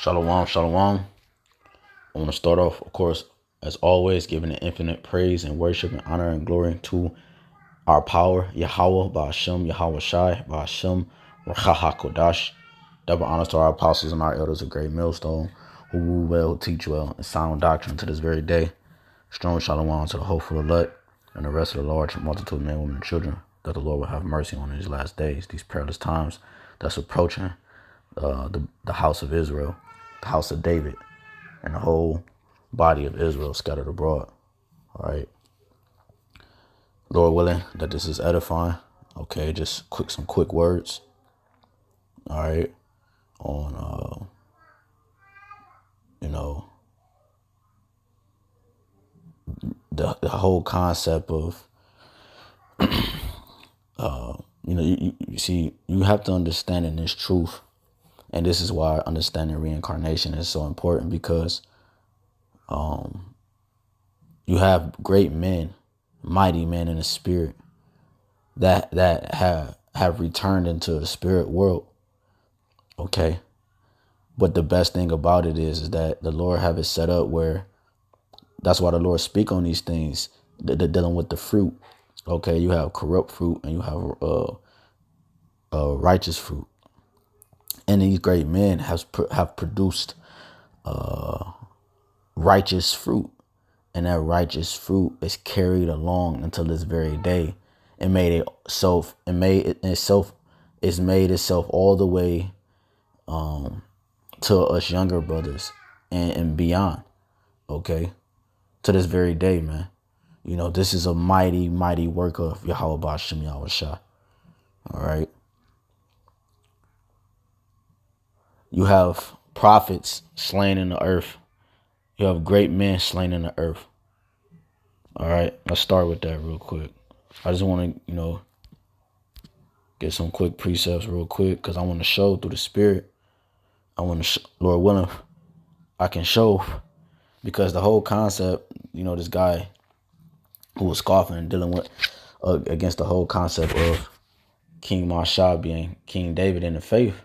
Shalom, shalom. I want to start off, of course, as always, giving an infinite praise and worship and honor and glory to our power, YAHAWAH, BAHASHAM, YAHAWASHI, BAHASHAM, HAQADASH. Double honors to our apostles and our elders of great millstone, who rule well, teach well, and sound doctrine to this very day. Strong shalom to the hopeful elect and the rest of the large multitude of men, women, and children, that the Lord will have mercy on in these last days, these perilous times that's approaching the house of Israel, the house of David, and the whole body of Israel scattered abroad. All right. Lord willing, that this is edifying. Okay, just some quick words. All right. On the whole concept of you see, you have to understand in this truth, and this is why understanding reincarnation is so important, because you have great men, mighty men in the spirit that have returned into the spirit world. Okay. But the best thing about it is that the Lord have it set up where that's why the Lord speak on these things. They're dealing with the fruit. Okay. You have corrupt fruit and you have righteous fruit. And these great men have produced righteous fruit. And that righteous fruit is carried along until this very day. It's made itself all the way to us younger brothers and beyond. Okay. To this very day, man. You know, this is a mighty, mighty work of Yahawah BAHASHAM YAHWASHI. All right. You have prophets slain in the earth. You have great men slain in the earth. All right. Let's start with that real quick. I just want to, get some quick precepts real quick, because I want to show through the spirit. I want to, Lord willing, I can show, because the whole concept, this guy who was scoffing and dealing with against the whole concept of King Masha being King David in the faith.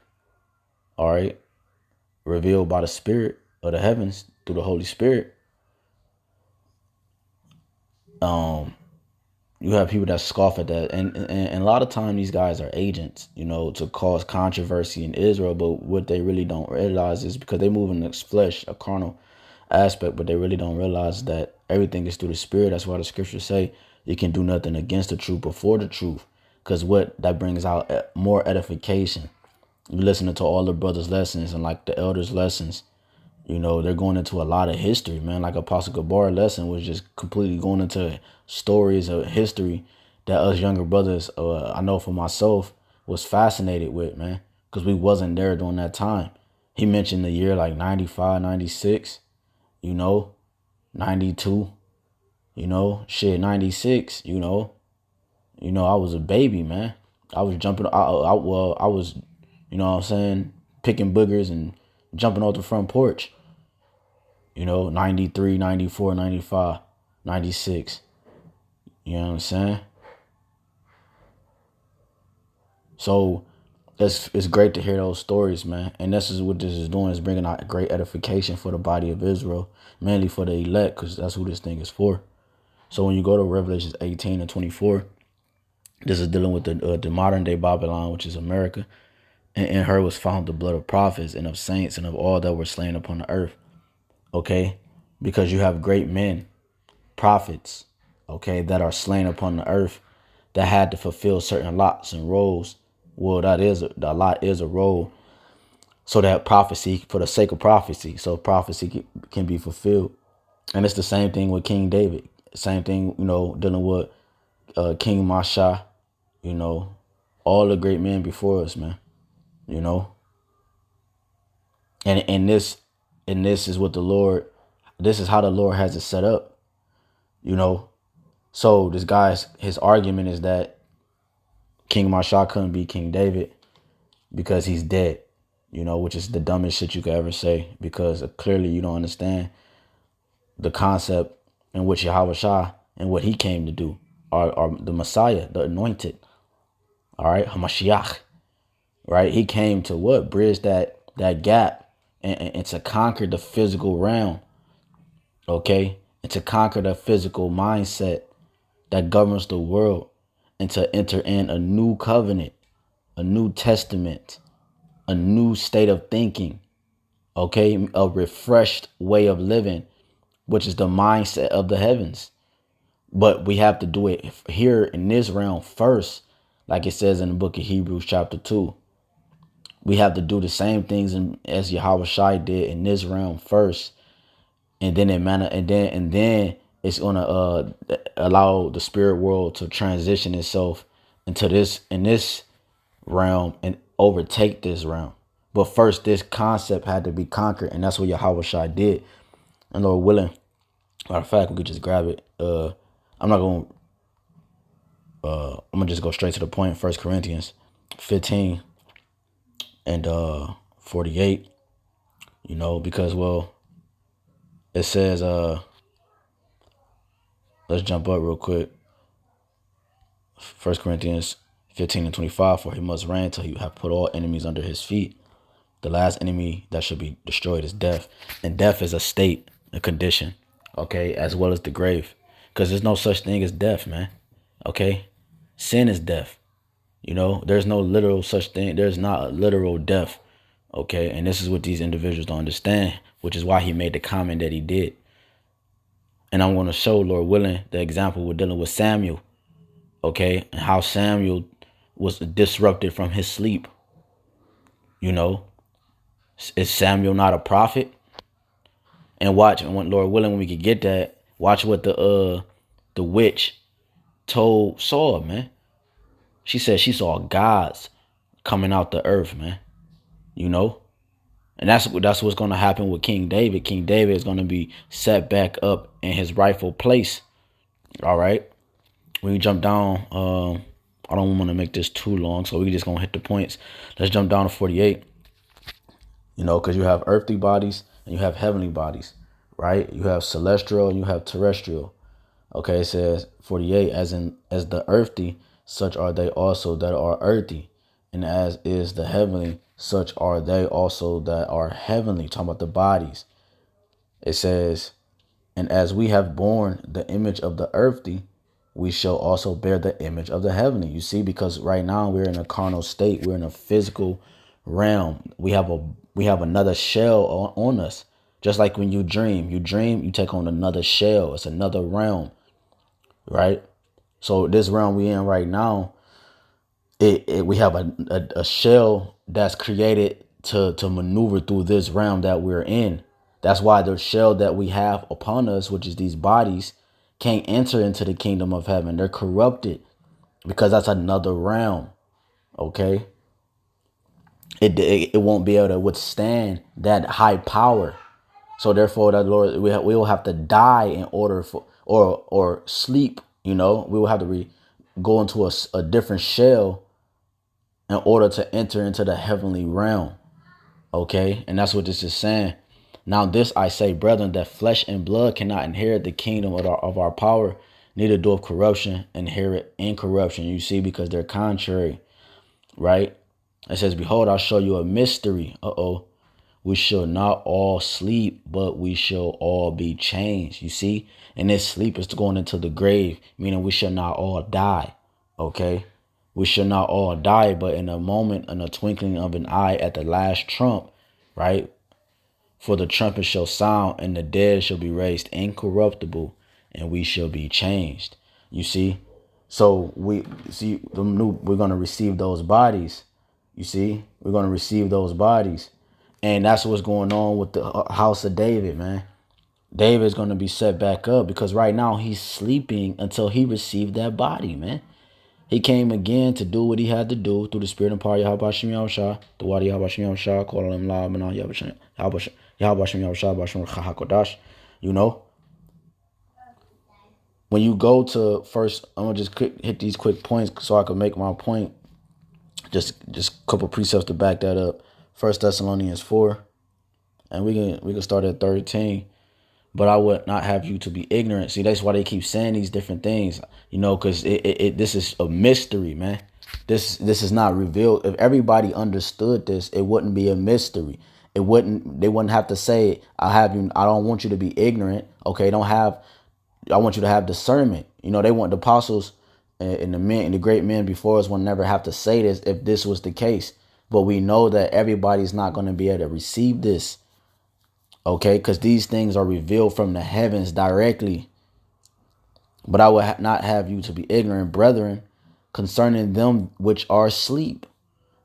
All right. Revealed by the spirit of the heavens through the Holy Spirit. You have people that scoff at that. And a lot of time these guys are agents, to cause controversy in Israel. But what they really don't realize is, because they move in this flesh, a carnal aspect, but they really don't realize that everything is through the spirit. That's why the scriptures say you can do nothing against the truth but for the truth. Because what that brings out more edification. You listening to all the brothers' lessons and like the elders' lessons. They're going into a lot of history, man. Like Apostle Gabar lesson was just completely going into stories of history that us younger brothers, I know for myself, was fascinated with, man, because we wasn't there during that time. He mentioned the year like 95, 96, 92, 96, I was a baby, man. I was jumping, I was, picking boogers and jumping off the front porch. 93, 94, 95, 96. You know what I'm saying? So it's great to hear those stories, man. And this is what this is doing, is bringing out great edification for the body of Israel, mainly for the elect, because that's who this thing is for. So when you go to Revelation 18 and 24, this is dealing with the modern day Babylon, which is America. And in her was found the blood of prophets and of saints and of all that were slain upon the earth. Okay, because you have great men, prophets, okay, that are slain upon the earth, that had to fulfill certain lots and roles. Well, the lot is a role, so that prophecy, for the sake of prophecy, so prophecy can be fulfilled. And it's the same thing with King David. Same thing, dealing with King Masha, all the great men before us, man, And this is what this is how the Lord has it set up, So this guy's, his argument is that King Masha couldn't be King David because he's dead, which is the dumbest shit you could ever say, because clearly you don't understand the concept in which YAHWASHI and what he came to do, or the Messiah, the anointed, all right, HaMashiach, right? He came to what? Bridge that gap and to conquer the physical realm, okay? And to conquer the physical mindset that governs the world, and to enter in a new covenant, a new testament, a new state of thinking, okay? A refreshed way of living, which is the mindset of the heavens. But we have to do it here in this realm first, like it says in the book of Hebrews chapter 2. We have to do the same things as Yahawashi did in this realm first, and then then it's gonna allow the spirit world to transition itself into this realm and overtake this realm. But first, this concept had to be conquered, and that's what Yahawashi did. And Lord willing, matter of fact, we could just grab it. I'm not gonna. I'm gonna just go straight to the point. 1 Corinthians 15 and 48. You know, because it says let's jump up real quick. 1 Corinthians 15 and 25. For he must reign till he have put all enemies under his feet. The last enemy that should be destroyed is death, and death is a state, a condition, okay, as well as the grave, because there's no such thing as death, man. Okay, sin is death. You know, there's no literal such thing. There's not a literal death. Okay. And this is what these individuals don't understand, which is why he made the comment that he did. And I'm going to show, Lord willing, the example we're dealing with Samuel. Okay. And how Samuel was disrupted from his sleep. You know, is Samuel not a prophet? And watch, and when, Lord willing, when we could get that, watch what the witch told Saul, man. She said she saw gods coming out the earth, man. You know? And that's what's going to happen with King David. King David is going to be set back up in his rightful place. All right? When you jump down, I don't want to make this too long, so we're just going to hit the points. Let's jump down to 48. You know, because you have earthly bodies and you have heavenly bodies, right? You have celestial and you have terrestrial. Okay, it says 48, as the earthly, such are they also that are earthy. And as is the heavenly, such are they also that are heavenly. Talking about the bodies. It says, and as we have borne the image of the earthly, we shall also bear the image of the heavenly. You see, because right now we're in a carnal state. We're in a physical realm. We have another shell on us. Just like when you dream, you take on another shell. It's another realm. Right? So this realm we in right now, we have a shell that's created to maneuver through this realm that we're in. That's why the shell that we have upon us, which is these bodies, can't enter into the kingdom of heaven. They're corrupted because that's another realm. Okay? It won't be able to withstand that high power. So therefore, that Lord, we will have to die in order for, or sleep. You know, we will have to go into a different shell in order to enter into the heavenly realm. Okay, and that's what this is saying. Now this I say, brethren, that flesh and blood cannot inherit the kingdom of our power, neither do of corruption inherit incorruption. You see, because they're contrary, right? It says, behold, I'll show you a mystery. We shall not all sleep, but we shall all be changed. You see, and this sleep is going into the grave, meaning we shall not all die. Okay, we shall not all die, but in a moment, in a twinkling of an eye, at the last trump, right? For the trumpet shall sound, and the dead shall be raised incorruptible, and we shall be changed. You see, so we're going to receive those bodies. You see, we're going to receive those bodies. And that's what's going on with the house of David, man. David's going to be set back up because right now he's sleeping until he received that body, man. He came again to do what he had to do through the spirit and power of YAHAWASHI, the word YAHAWASHI, HALALYAM, YAHAWASHI, HAQADASH. You know, when you go to first, I'm gonna just hit these quick points so I can make my point. Just a couple precepts to back that up. 1 Thessalonians 4, and we can start at 13. But I would not have you to be ignorant. See, that's why they keep saying these different things, you know, because this is a mystery, man. This is not revealed. If everybody understood this, it wouldn't be a mystery. They wouldn't have to say, I don't want you to be ignorant. Okay, I want you to have discernment. You know, they want the apostles and the men and the great men before us will never have to say this if this was the case. But we know that everybody's not going to be able to receive this. Okay, because these things are revealed from the heavens directly. But I would not have you to be ignorant, brethren, concerning them which are asleep,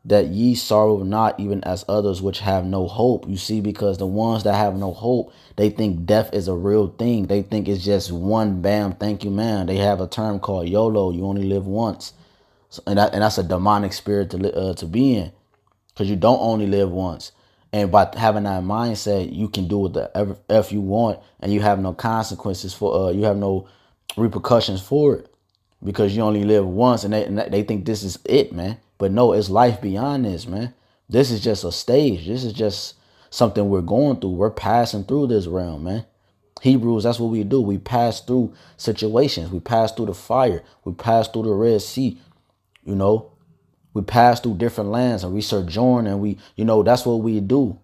that ye sorrow not, even as others which have no hope. You see, because the ones that have no hope, they think death is a real thing. They think it's just one bam, thank you, man. They have a term called YOLO. You only live once. So, and that's a demonic spirit to be in, because you don't only live once. And by having that mindset, you can do whatever F you want, and you have no consequences for you have no repercussions for it, because you only live once, and they think this is it, man. But no, it's life beyond this, man. This is just a stage. This is just something we're going through. We're passing through this realm, man. Hebrews, that's what we do. We pass through situations. We pass through the fire. We pass through the Red Sea. You know, we pass through different lands, and we sojourn, and that's what we do.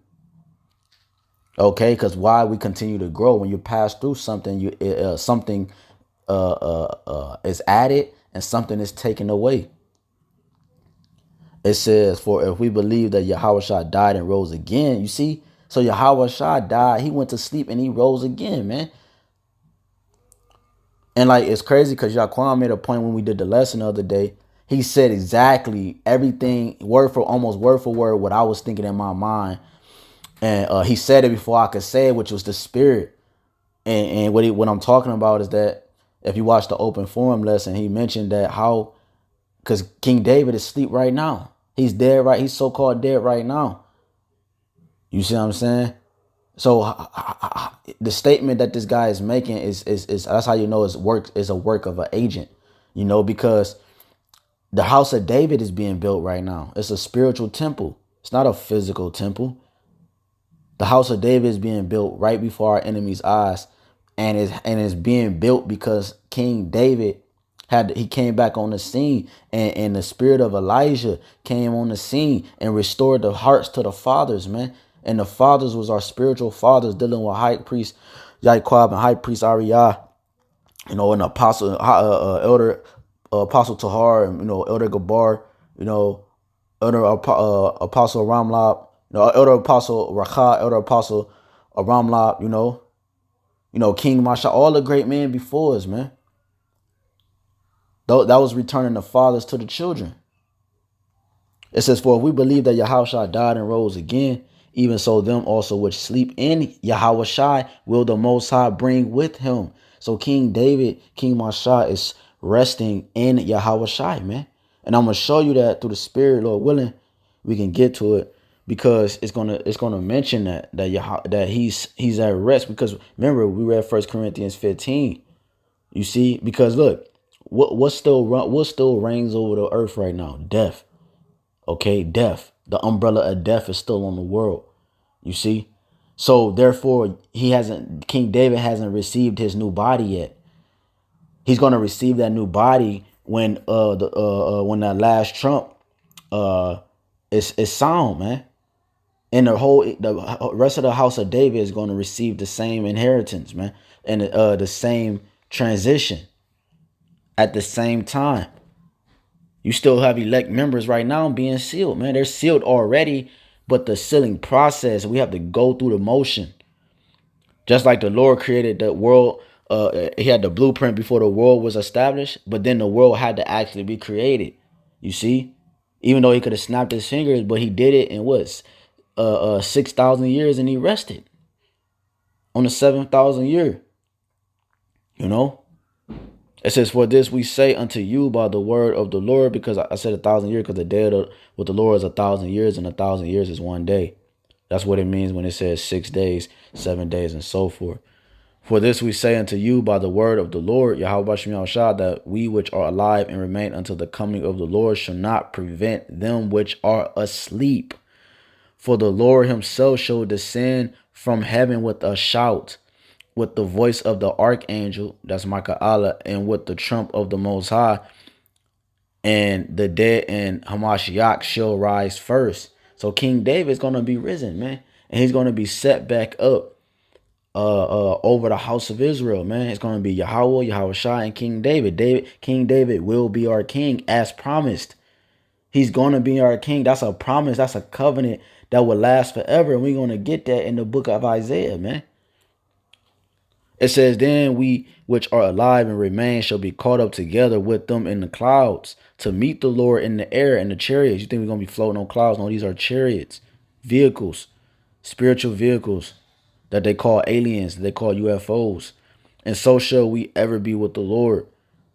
Okay, because why we continue to grow? When you pass through something, something is added and something is taken away. It says, for if we believe that Yahawashi died and rose again, you see, so Yahawashi died, he went to sleep and he rose again, man. And like, it's crazy because Yaquan made a point when we did the lesson the other day. He said exactly everything, almost word for word, what I was thinking in my mind. And he said it before I could say it, which was the spirit. And what I'm talking about is that if you watch the open forum lesson, he mentioned that because King David is asleep right now. He's dead, right? He's so-called dead right now. You see what I'm saying? So the statement that this guy is making is that's how you know it's a work of an agent. You know, because the house of David is being built right now. It's a spiritual temple. It's not a physical temple. The house of David is being built right before our enemies' eyes, and is being built because King David he came back on the scene, and the spirit of Elijah came on the scene and restored the hearts to the fathers, man. And the fathers was our spiritual fathers, dealing with high priest Yaquab and high priest Ariah, and apostle elder apostle Tahar, and elder Gabar, elder apostle Ramlab, elder apostle RAWCHAA, elder apostle Ramlab, King Masha, all the great men before us, man. That was returning the fathers to the children. It says, for if we believe that Yahawashi died and rose again, even so them also which sleep in Yahawashi will the Most High bring with him. So King David, King Masha, is resting in Yahawashi, man. And I'm gonna show you that through the Spirit, Lord willing, we can get to it, because it's gonna mention that he's at rest. Because remember, we read 1 Corinthians 15. You see, because look, what still reigns over the earth right now? Death. Okay, death. The umbrella of death is still on the world. You see? So therefore, King David hasn't received his new body yet. He's gonna receive that new body when that last trump is sound, man. And the rest of the house of David is going to receive the same inheritance, man, and the same transition at the same time. You still have elect members right now being sealed, man. They're sealed already, but the sealing process, we have to go through the motion. Just like the Lord created the world, he had the blueprint before the world was established, but then the world had to actually be created. You see? Even though he could have snapped his fingers, but he did it in 6,000 years, and he rested on the 7,000 year. It says, for this we say unto you by the word of the Lord, because I said 1,000 years, because the day with the Lord is 1,000 years, and 1,000 years is one day. That's what it means when it says 6 days, 7 days, and so forth. For this we say unto you by the word of the Lord, Yahawashi, that we which are alive and remain until the coming of the Lord shall not prevent them which are asleep. For the Lord himself shall descend from heaven with a shout, with the voice of the archangel, that's Michael, and with the trump of the Most High, and the dead and Hamashiach shall rise first. So King David's going to be risen, man. And he's going to be set back up over the house of Israel, man. It's going to be Yahawah, Yahawashi, and King David. King David will be our king as promised. He's going to be our king. That's a promise. That's a covenant that will last forever. And we're going to get that in the book of Isaiah, man. It says, then we which are alive and remain shall be caught up together with them in the clouds to meet the Lord in the air in the chariots. You think we're going to be floating on clouds? No, these are chariots, vehicles, spiritual vehicles that they call aliens, that they call UFOs. And so shall we ever be with the Lord.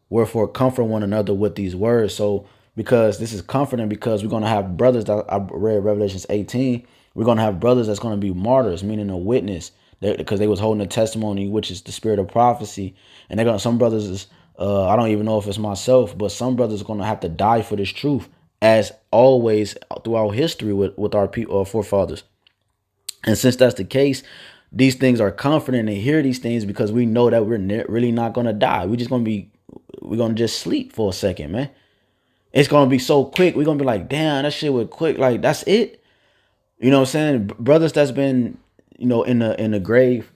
Wherefore comfort one another with these words. So because this is comforting, because we're going to have brothers that I read Revelations 18. We're going to have brothers that's going to be martyrs, meaning a witness, because they was holding a testimony, which is the spirit of prophecy. And they're going to, some brothers is, I don't even know if it's myself, but some brothers are going to have to die for this truth, as always throughout history with our people, our forefathers. And since that's the case, these things are comforting to hear these things, because we know that we're really not going to die. We're going to just sleep for a second, man. It's going to be so quick. We're going to be like, damn, that shit was quick. Like, that's it. You know what I'm saying? Brothers that's been, in the grave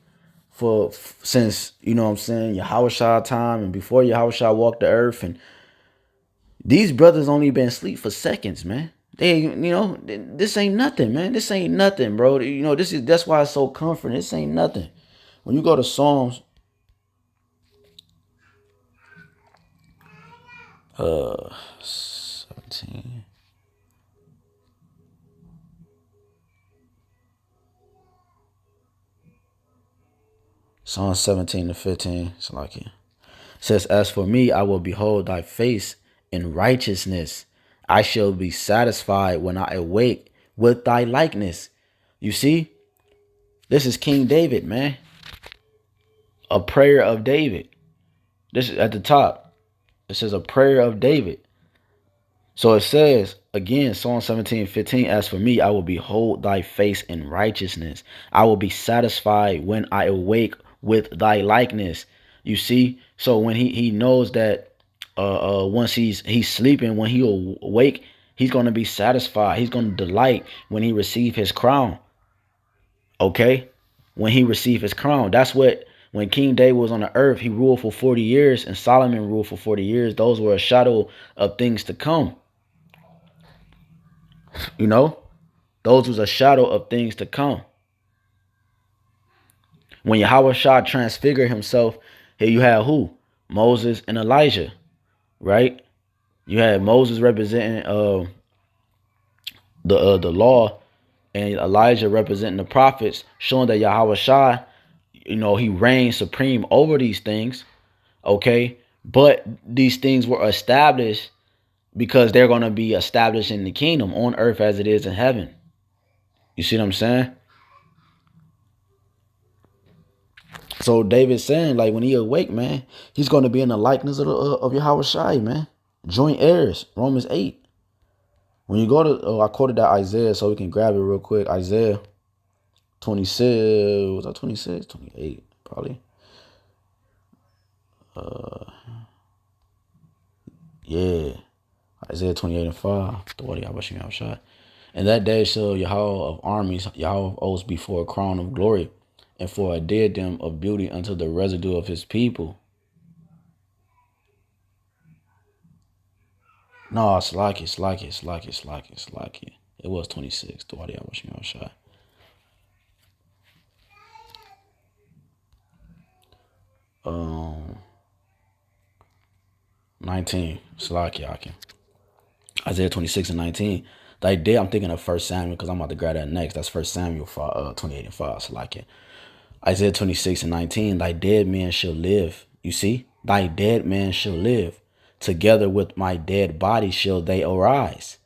since, you know what I'm saying, Yahawashi time and before Yahawashi walked the earth. And these brothers only been asleep for seconds, man. They, this ain't nothing, man. This ain't nothing, bro. That's why it's so comforting. This ain't nothing. When you go to Psalms, 17. Psalm 17 to 15. It's like it says, as for me, I will behold thy face in righteousness. I shall be satisfied when I awake with thy likeness. You see, this is King David, man. A prayer of David. This is at the top. It says a prayer of David. So it says, again, Psalm 17:15, as for me, I will behold thy face in righteousness. I will be satisfied when I awake with thy likeness. You see? So when he knows that once he's sleeping, when he'll awake, he's going to be satisfied. He's going to delight when he receive his crown. Okay? When he received his crown. That's what, when King David was on the earth, he ruled for 40 years and Solomon ruled for 40 years. Those were a shadow of things to come. Those was a shadow of things to come. When Yahawashi transfigured himself, here you have who? Moses and Elijah, right? You had Moses representing the law, and Elijah representing the prophets, showing that Yahawashi, he reigns supreme over these things, okay? But these things were established because they're going to be established in the kingdom on earth as it is in heaven. You see what I'm saying? So David's saying, like, when he awake, man, he's going to be in the likeness of Yahawashi, man. Joint heirs, Romans 8. When you go to, I quoted that Isaiah so we can grab it real quick. Isaiah 26, was that 26? 28, probably. Yeah. Isaiah 28:5. The word Yahawashi. And that day shall Yahweh of armies, Yahweh of hosts, be for a crown of glory, and for a diadem of beauty unto the residue of his people. No, it's like it. It was 26. The word Yahawashi. 19. Slakia. Isaiah 26:19. Thy day, I'm thinking of 1 Samuel because I'm about to grab that next. That's 1 Samuel 28:5. Slakia. Isaiah 26:19. Thy dead man shall live. You see? Thy dead man shall live. Together with my dead body shall they arise.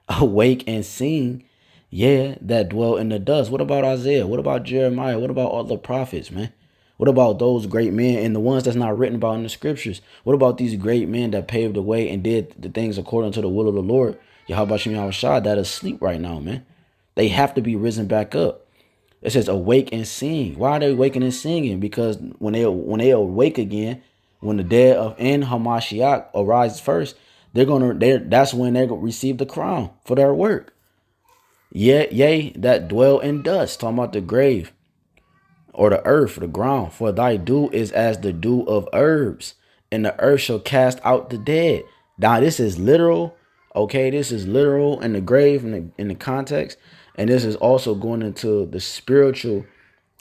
Awake and sing, yeah, that dwell in the dust. What about Isaiah? What about Jeremiah? What about all the prophets, man? What about those great men and the ones that's not written about in the scriptures? What about these great men that paved the way and did the things according to the will of the Lord? Yahawashi that is asleep right now, man. They have to be risen back up. It says awake and sing. Why are they waking and singing? Because when they awake again, when the dead of in Hamashiach arises first, that's when they're gonna receive the crown for their work. Yea, that dwell in dust, talking about the grave, or the earth, the ground. For thy dew is as the dew of herbs, and the earth shall cast out the dead. Now, this is literal. Okay, this is literal in the grave, in the context. And this is also going into the spiritual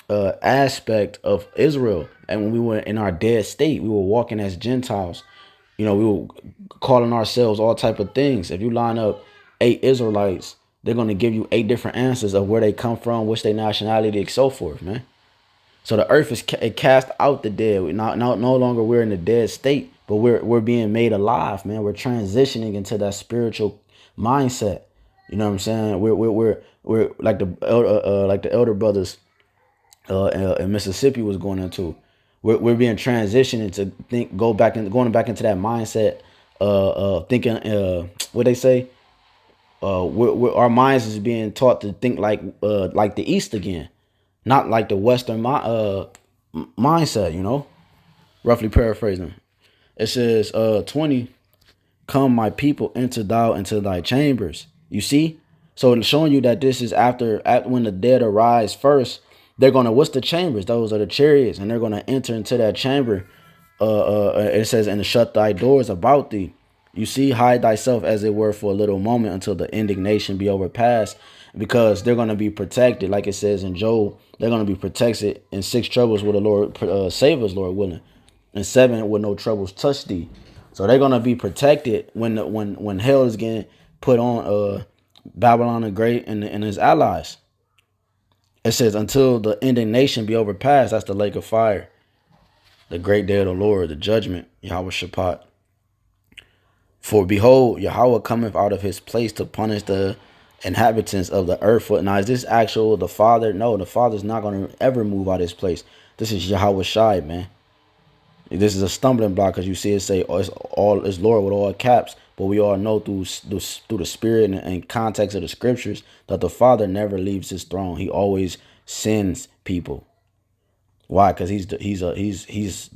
aspect of Israel. And when we were in our dead state, we were walking as Gentiles. You know, we were calling ourselves all type of things. If you line up 8 Israelites, they're going to give you 8 different answers of where they come from, what's their nationality, and so forth, man. So the earth is it cast out the dead. We no longer we're in a dead state, but we're being made alive, man. We're transitioning into that spiritual mindset. You know what I'm saying? We're like the elder brothers in Mississippi was going into. We're being transitioned into going back into that mindset. Thinking what they say. Our minds is being taught to think like the East again, not like the Western mindset. You know, roughly paraphrasing. It says 20. Come, my people, enter thou into thy chambers. You see? So it's showing you that this is after when the dead arise first, they're gonna, what's the chambers? Those are the chariots, and they're gonna enter into that chamber. It says, and shut thy doors about thee. You see, hide thyself as it were for a little moment until the indignation be overpassed, because they're gonna be protected, like it says in Job. They're gonna be protected in 6 troubles will the Lord save us, Lord willing, and 7 will no troubles touch thee. So they're gonna be protected when hell is getting put on Babylon the Great and his allies. It says until the indignation be overpassed. That's the lake of fire, the great day of the Lord, the judgment, Yahweh Shabbat. For behold, Yahweh cometh out of his place to punish the inhabitants of the earth. Now, is this actual the Father? No, the Father's not going to ever move out of his place. This is YAHWASHI, man. This is a stumbling block, because you see it say, oh, it's Lord with all caps. But we all know through the spirit and context of the scriptures that the Father never leaves his throne. He always sends people. Why? Because he's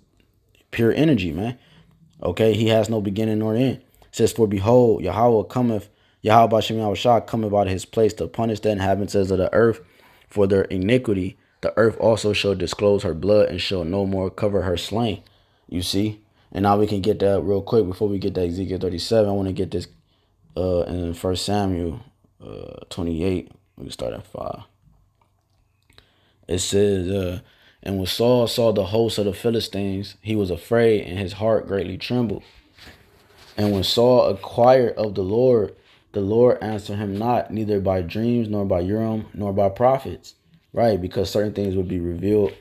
pure energy, man. Okay, he has no beginning nor end. It says, for behold, Yahweh cometh, Yahweh BAHASHAM Yahawashi cometh out of his place to punish the inhabitants of the earth for their iniquity. The earth also shall disclose her blood and shall no more cover her slain. You see? And now we can get that real quick before we get that Ezekiel 37. I want to get this in 1 Samuel 28. We can start at 5. It says, and when Saul saw the host of the Philistines, he was afraid, and his heart greatly trembled. And when Saul inquired of the Lord answered him not, neither by dreams, nor by Urim, nor by prophets. Right? Because certain things would be revealed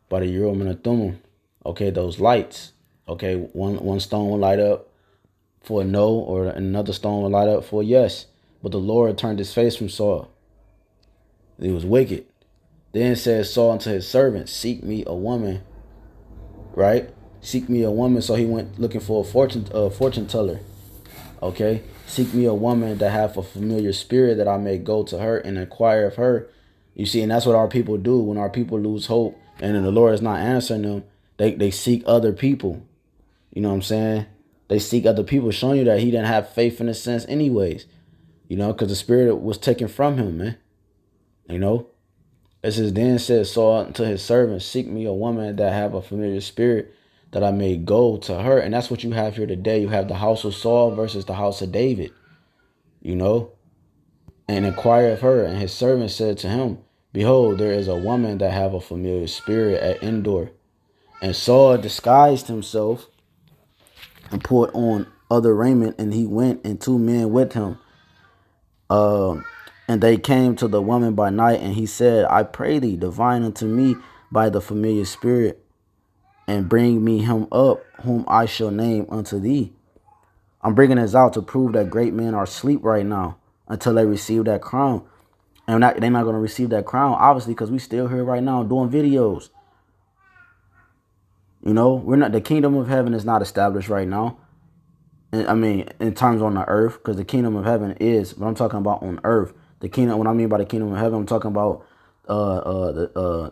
by the Urim and the Thummim. Okay, those lights. Okay, one stone will light up for a no, or another stone will light up for a yes. But the Lord turned his face from Saul. He was wicked. Then said Saul unto his servants, seek me a woman. Right? Seek me a woman. So he went looking for a fortune teller. Okay? Seek me a woman that hath a familiar spirit, that I may go to her and inquire of her. You see, and that's what our people do. When our people lose hope and then the Lord is not answering them, they seek other people. You know what I'm saying? They seek other people, showing you that he didn't have faith in a sense anyways. You know, because the spirit was taken from him, man. You know? It says, then said Saul unto his servants, seek me a woman that have a familiar spirit, that I may go to her. And that's what you have here today. You have the house of Saul versus the house of David. You know? And inquire of her. And his servant said to him, behold, there is a woman that have a familiar spirit at Endor. And Saul disguised himself and put on other raiment, and he went, and 2 men with him. And they came to the woman by night, and he said, I pray thee, divine unto me by the familiar spirit, and bring me him up, whom I shall name unto thee. I'm bringing this out to prove that great men are asleep right now until they receive that crown. And they're not going to receive that crown, obviously, because we still here right now doing videos. You know, we're not, the kingdom of heaven is not established right now. I mean, in terms on the earth, because the kingdom of heaven is, but I'm talking about on earth. The kingdom, what I mean by the kingdom of heaven, I'm talking about the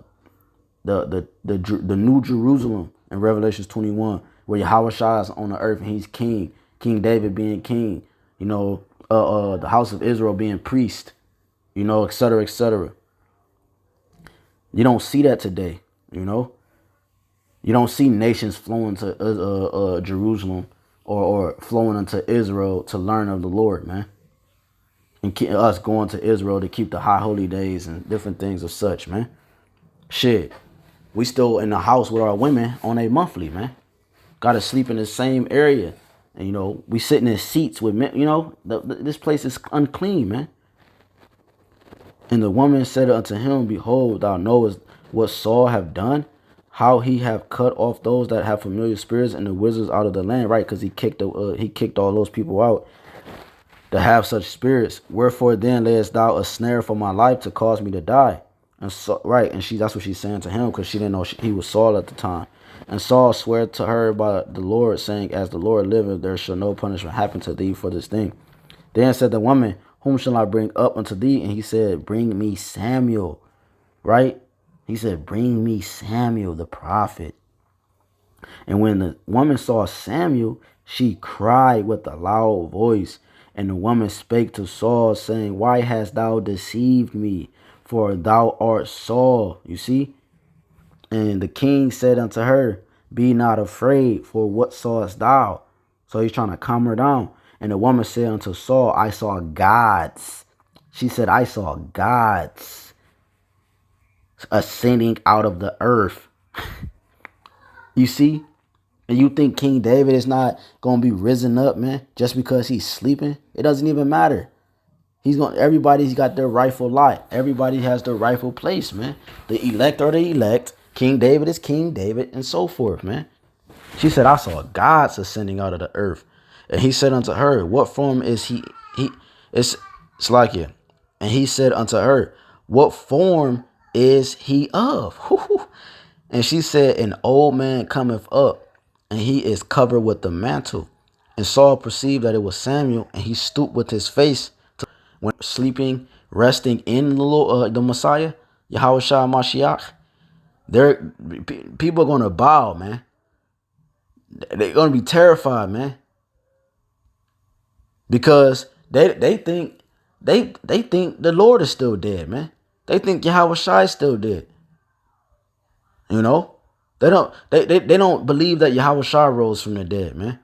New Jerusalem in Revelations 21, where Yahweh is on the earth and he's king. King David being king. You know, the house of Israel being priest. you know, etc., etc. You don't see that today, you know. You don't see nations flowing to Jerusalem or flowing into Israel to learn of the Lord, man. And us going to Israel to keep the high holy days and different things of such, man. Shit. We still in the house with our women on a monthly, man. Gotta sleep in the same area. And, you know, we sitting in seats with men, you know, this place is unclean, man. And the woman said unto him, behold, thou knowest what Saul have done, how he have cut off those that have familiar spirits and the wizards out of the land, right? Because he kicked all those people out to have such spirits. Wherefore then layest thou a snare for my life to cause me to die? And so, right, and that's what she's saying to him, because she didn't know he was Saul at the time. And Saul swore to her by the Lord, saying, as the Lord liveth, there shall no punishment happen to thee for this thing. Then said the woman, whom shall I bring up unto thee? And he said, bring me Samuel. Right? He said, bring me Samuel, the prophet. And when the woman saw Samuel, she cried with a loud voice. And the woman spake to Saul, saying, why hast thou deceived me? For thou art Saul. You see? And the king said unto her, be not afraid, for what sawest thou? So he's trying to calm her down. And the woman said unto Saul, I saw gods. She said, I saw gods ascending out of the earth. You see? And you think King David is not going to be risen up, man, just because he's sleeping? It doesn't even matter. Everybody's got their rightful lot. Everybody has their rightful place, man. The elect are the elect. King David is King David, and so forth, man. She said, I saw gods ascending out of the earth. And he said unto her, what form is he? It's like it. And he said unto her, what form is he of? And she said, an old man cometh up, and he is covered with the mantle. And Saul perceived that it was Samuel, and he stooped with his face when sleeping, resting in the Messiah, Yahawashi Mashiach. People are going to bow, man. They're going to be terrified, man. Because they think the Lord is still dead, man. They think Yahawashi is still dead. You know? They don't believe that Yahawashi rose from the dead, man.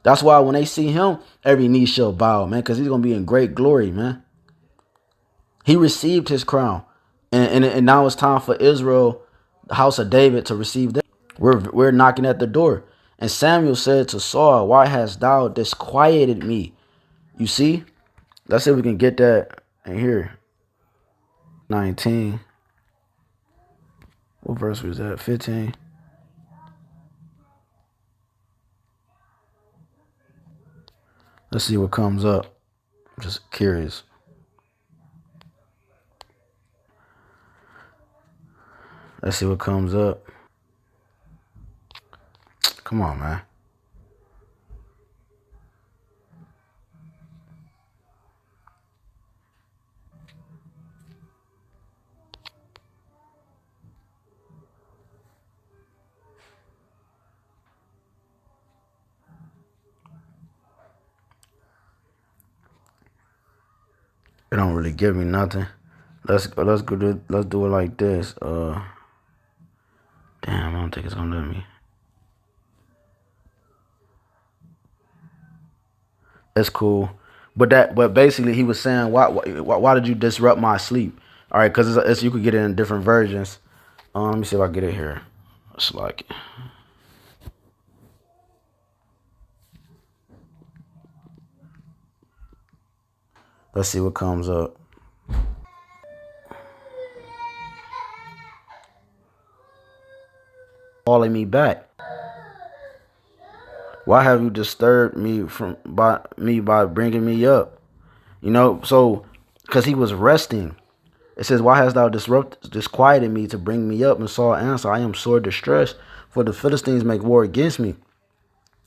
That's why when they see him, every knee shall bow, man, because he's going to be in great glory, man. He received his crown. And now it's time for Israel, the house of David, to receive them. We're knocking at the door. And Samuel said to Saul, why hast thou disquieted me? You see? Let's see if we can get that in here. 19. What verse was that? 15. Let's see what comes up. I'm just curious. Let's see what comes up. Come on, man. It don't really give me nothing. Let's do it like this. Damn, I don't think it's gonna let me. It's cool. But basically he was saying, why did you disrupt my sleep? All right, because it's you could get it in different versions. Let me see if I get it here. It's like, let's see what comes up. Calling me back. Why have you disturbed me by bringing me up? You know, so because he was resting. It says, why hast thou disquieted me to bring me up? And Saul answered, I am sore distressed, for the Philistines make war against me,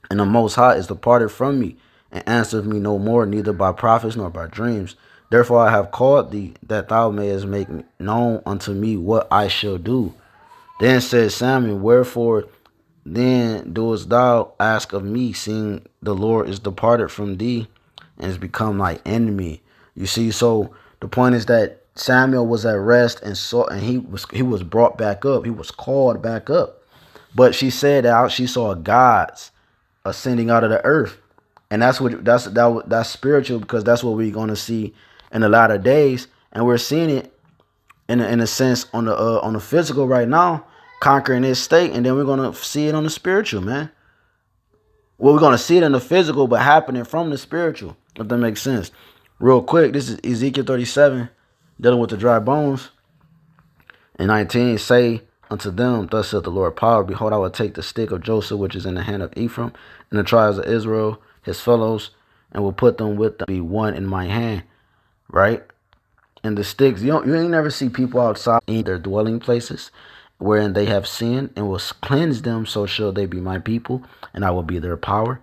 and the Most High is departed from me, and answereth me no more, neither by prophets nor by dreams. Therefore I have called thee, that thou mayest make known unto me what I shall do. Then said Samuel, wherefore then doest thou ask of me, seeing the Lord is departed from thee, and has become thy enemy? You see, so The point is that Samuel was at rest and saw, and he was brought back up. He was called back up. But she said that she saw gods ascending out of the earth, and that's spiritual, because that's what we're gonna see in the latter days, and we're seeing it in a sense on the physical right now, conquering this state, and then we're gonna see it on the spiritual, man. Well, we're gonna see it in the physical, but happening from the spiritual, if that makes sense. Real quick, this is Ezekiel 37, dealing with the dry bones. In 19, say unto them, thus saith the Lord power, behold, I will take the stick of Joseph, which is in the hand of Ephraim, and the tribes of Israel, his fellows, and will put them with them, be one in my hand. Right? And the sticks, you ain't never see people outside in their dwelling places, wherein they have sinned, and will cleanse them, so shall they be my people, and I will be their power.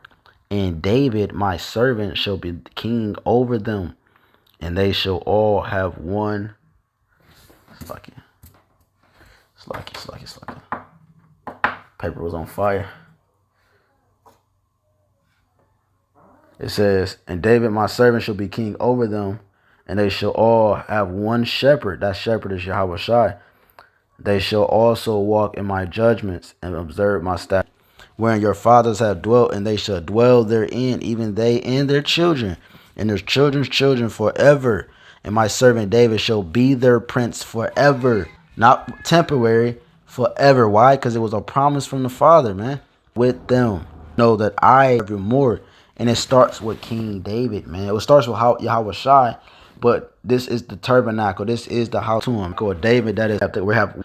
And David, my servant, shall be king over them, and they shall all have one. Slucky. Paper was on fire. It says, and David, my servant, shall be king over them, and they shall all have one shepherd. That shepherd is YAHWASHI. They shall also walk in my judgments and observe my statutes, wherein your fathers have dwelt, and they shall dwell therein, even they and their children, and their children's children forever. And my servant David shall be their prince forever. Not temporary, forever. Why? Because it was a promise from the Father, man. With them. Know that I have more. And it starts with King David, man. It starts with YAHWASHI, but this is the tabernacle. This is the house to him. Called David, that is that we have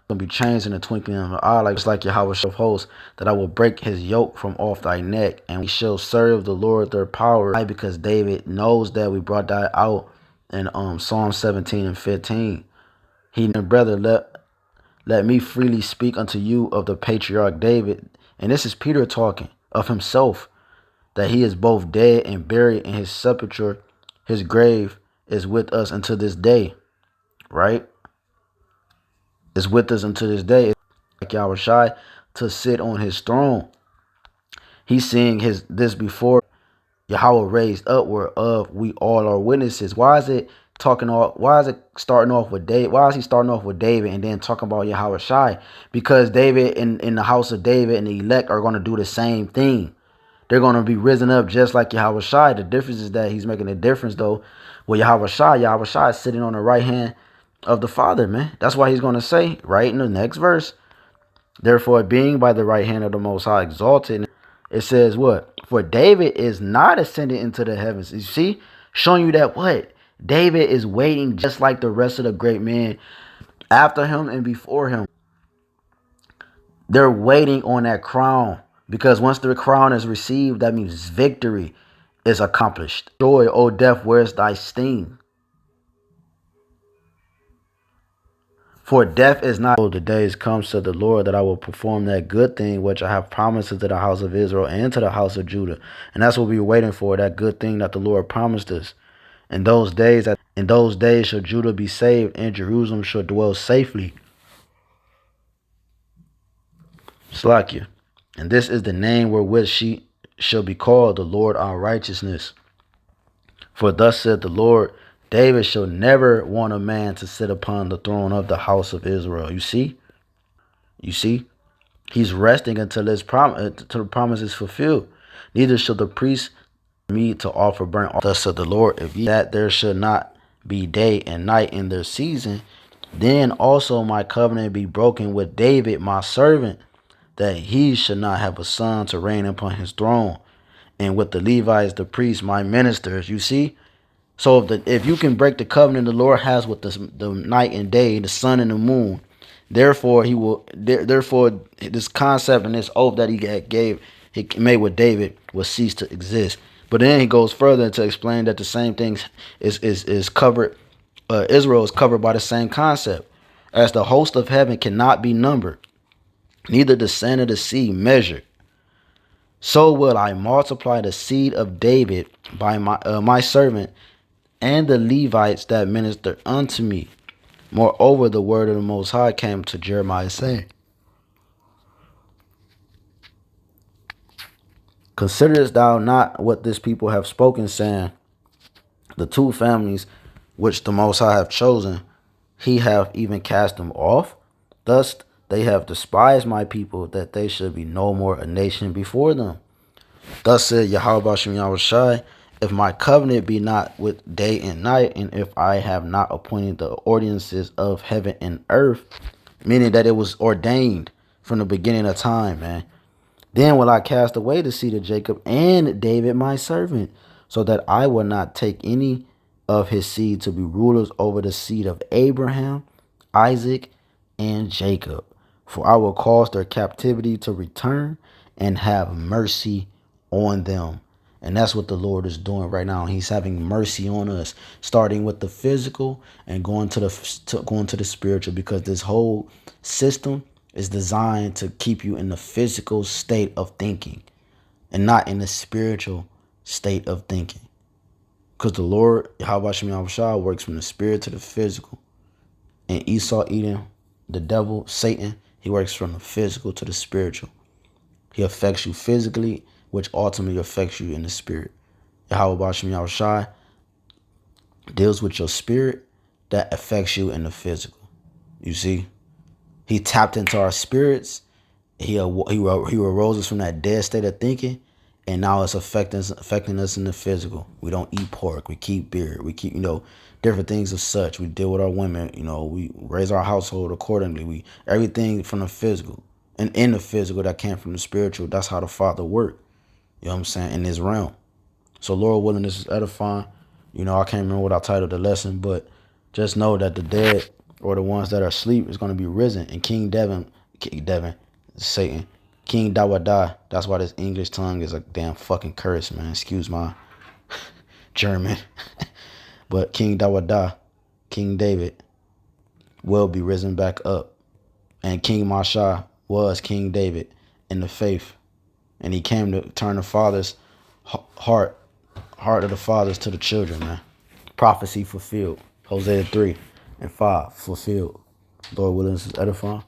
gonna be changed in the twinkling of an eye, like it's like Yahweh of hosts, that I will break his yoke from off thy neck, and we shall serve the Lord their power. Why? Because David knows that we brought that out in Psalm 17 and 15. He, brother, let me freely speak unto you of the patriarch David. And this is Peter talking of himself, that he is both dead and buried in his sepulchre. His grave is with us unto this day. Right? Is with us unto this day. Like YAHWASHI to sit on his throne. He's seeing this before Yahweh raised upward of we all are witnesses. Why is it starting off with David? Why is he starting off with David and then talking about YAHWASHI? Because David in the house of David and the elect are going to do the same thing. They're going to be risen up just like YAHWASHI. The difference is that he's making a difference though. With YAHWASHI is sitting on the right hand of the Father, man. That's why he's going to say right in the next verse, therefore being by the right hand of the Most High exalted, it says what? For David is not ascended into the heavens. You see? Showing you that what? David is waiting just like the rest of the great men after him and before him. They're waiting on that crown. Because once the crown is received, that means victory is accomplished. Joy, O death, where's thy sting? For death is not. The days comes to the Lord that I will perform that good thing which I have promised to the house of Israel and to the house of Judah. And that's what we're waiting for, that good thing that the Lord promised us. In those days shall Judah be saved, and Jerusalem shall dwell safely. Slakia. And this is the name wherewith she shall be called, the Lord our righteousness. For thus said the Lord, David shall never want a man to sit upon the throne of the house of Israel. You see? You see? He's resting until the promise is fulfilled. Neither shall the priest me to offer burnt offerings. Thus said the Lord, if ye that there should not be day and night in their season, then also my covenant be broken with David my servant, that he should not have a son to reign upon his throne, and with the Levites the priests my ministers. You see? So if you can break the covenant the Lord has with the night and day, the sun and the moon, therefore this concept and this oath that he made with David will cease to exist. But then he goes further to explain that the same thing is covered. Israel is covered by the same concept, as the host of heaven cannot be numbered, neither the sand of the sea measured. So will I multiply the seed of David by my servant and the Levites that minister unto me. Moreover, the word of the Most High came to Jeremiah, saying, considerest thou not what this people have spoken, saying, the two families which the Most High have chosen, he have even cast them off. Thus they have despised my people, that they should be no more a nation before them. Thus said YAHWASHI, if my covenant be not with day and night, and if I have not appointed the ordinances of heaven and earth, meaning that it was ordained from the beginning of time, man, then will I cast away the seed of Jacob and David my servant, so that I will not take any of his seed to be rulers over the seed of Abraham, Isaac, and Jacob. For I will cause their captivity to return and have mercy on them. And that's what the Lord is doing right now. He's having mercy on us, starting with the physical and going to the spiritual, because this whole system is designed to keep you in the physical state of thinking and not in the spiritual state of thinking. Because the Lord, YAHWASHI, works from the spirit to the physical. And Esau, Edom, the devil, Satan, he works from the physical to the spiritual. He affects you physically, which ultimately affects you in the spirit. YAHWASHI deals with your spirit that affects you in the physical. You see? He tapped into our spirits. He arose us from that dead state of thinking, and now it's affecting us in the physical. We don't eat pork. We keep beer. We keep, different things of such. We deal with our women. We raise our household accordingly. Everything from the physical and in the physical that came from the spiritual. That's how the Father worked. You know what I'm saying? In this realm. So Lord willing, this is edifying. I can't remember what I titled the lesson, but just know that the dead or the ones that are asleep is going to be risen. And King Devin, Satan, King Dawada. That's why this English tongue is a damn fucking curse, man. Excuse my German. But King Dawada, King David, will be risen back up. And King Masha was King David in the faith. And he came to turn the father's heart of the fathers to the children, man. Prophecy fulfilled. Hosea 3:5 fulfilled. Lord willing, this is edifying.